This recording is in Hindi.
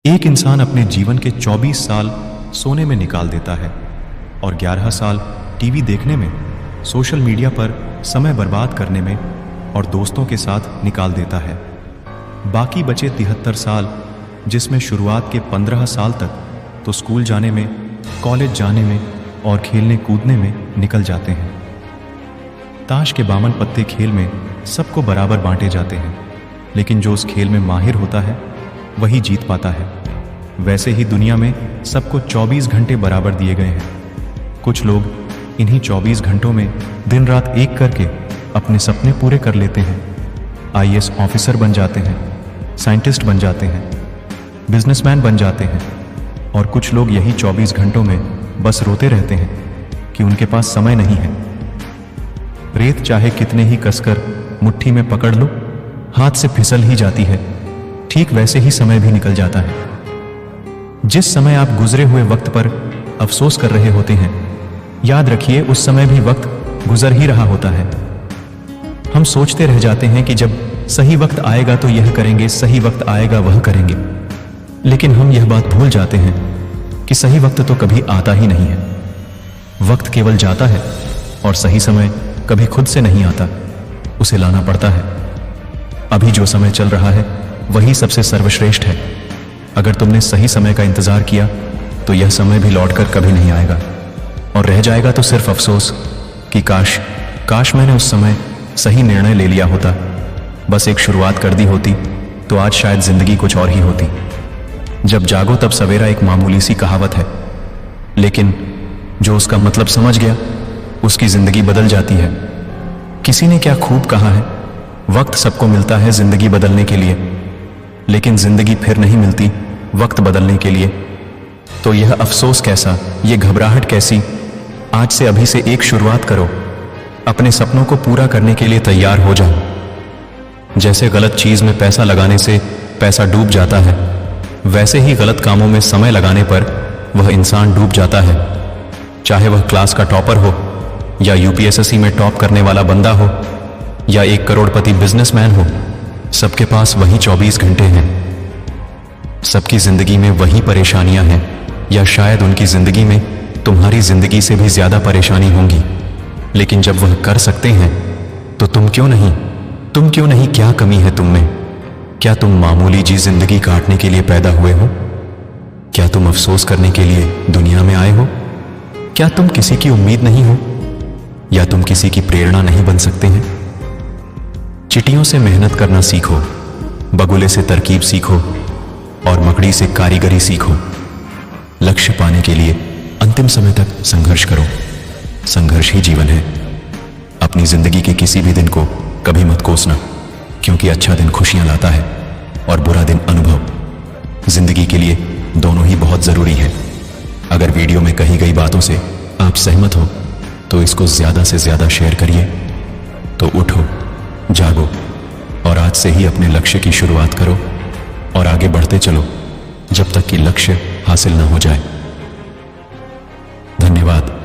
एक इंसान अपने जीवन के 24 साल सोने में निकाल देता है और 11 साल टीवी देखने में, सोशल मीडिया पर समय बर्बाद करने में और दोस्तों के साथ निकाल देता है। बाकी बचे 73 साल, जिसमें शुरुआत के 15 साल तक तो स्कूल जाने में, कॉलेज जाने में और खेलने कूदने में निकल जाते हैं। ताश के 52 पत्ते खेल में सबको बराबर बांटे जाते हैं, लेकिन जो उस खेल में माहिर होता है वही जीत पाता है। वैसे ही दुनिया में सबको 24 घंटे बराबर दिए गए हैं। कुछ लोग इन्हीं 24 घंटों में दिन रात एक करके अपने सपने पूरे कर लेते हैं। आईएएस ऑफिसर बन जाते हैं, साइंटिस्ट बन जाते हैं, बिजनेसमैन बन जाते हैं, और कुछ लोग यही 24 घंटों में बस रोते रहते हैं कि उनके पास समय नहीं है। रेत चाहे कितने ही कसकर मुट्ठी में पकड़ लो, हाथ से फिसल ही जाती है। ठीक वैसे ही समय भी निकल जाता है। जिस समय आप गुजरे हुए वक्त पर अफसोस कर रहे होते हैं, याद रखिए उस समय भी वक्त गुजर ही रहा होता है। हम सोचते रह जाते हैं कि जब सही वक्त आएगा तो यह करेंगे, सही वक्त आएगा वह करेंगे, लेकिन हम यह बात भूल जाते हैं कि सही वक्त तो कभी आता ही नहीं है। वक्त केवल जाता है और सही समय कभी खुद से नहीं आता, उसे लाना पड़ता है। अभी जो समय चल रहा है वही सबसे सर्वश्रेष्ठ है। अगर तुमने सही समय का इंतजार किया तो यह समय भी लौटकर कभी नहीं आएगा, और रह जाएगा तो सिर्फ अफसोस कि काश मैंने उस समय सही निर्णय ले लिया होता, बस एक शुरुआत कर दी होती तो आज शायद जिंदगी कुछ और ही होती। जब जागो तब सवेरा एक मामूली सी कहावत है, लेकिन जो उसका मतलब समझ गया उसकी जिंदगी बदल जाती है। किसी ने क्या खूब कहा है, वक्त सबको मिलता है जिंदगी बदलने के लिए, लेकिन जिंदगी फिर नहीं मिलती वक्त बदलने के लिए। तो यह अफसोस कैसा, ये घबराहट कैसी? आज से अभी से एक शुरुआत करो। अपने सपनों को पूरा करने के लिए तैयार हो जाओ। जैसे गलत चीज में पैसा लगाने से पैसा डूब जाता है, वैसे ही गलत कामों में समय लगाने पर वह इंसान डूब जाता है। चाहे वह क्लास का टॉपर हो, या यूपीएससी में टॉप करने वाला बंदा हो, या 1 करोड़पति बिजनेसमैन हो, सबके पास वही 24 घंटे हैं। सबकी जिंदगी में वही परेशानियां हैं, या शायद उनकी जिंदगी में तुम्हारी जिंदगी से भी ज्यादा परेशानी होंगी। लेकिन जब वह कर सकते हैं तो तुम क्यों नहीं? क्या कमी है तुम में? क्या तुम मामूली जी जिंदगी काटने के लिए पैदा हुए हो? क्या तुम अफसोस करने के लिए दुनिया में आए हो? क्या तुम किसी की उम्मीद नहीं हो, या तुम किसी की प्रेरणा नहीं बन सकते हैं? चिटियों से मेहनत करना सीखो, बगुले से तरकीब सीखो और मकड़ी से कारीगरी सीखो। लक्ष्य पाने के लिए अंतिम समय तक संघर्ष करो। संघर्ष ही जीवन है। अपनी जिंदगी के किसी भी दिन को कभी मत कोसना, क्योंकि अच्छा दिन खुशियां लाता है और बुरा दिन अनुभव। जिंदगी के लिए दोनों ही बहुत जरूरी है। अगर वीडियो में कही गई बातों से आप सहमत हो तो इसको ज्यादा से ज्यादा शेयर करिए। तो उठो, जागो और आज से ही अपने लक्ष्य की शुरुआत करो और आगे बढ़ते चलो जब तक कि लक्ष्य हासिल न हो जाए। धन्यवाद।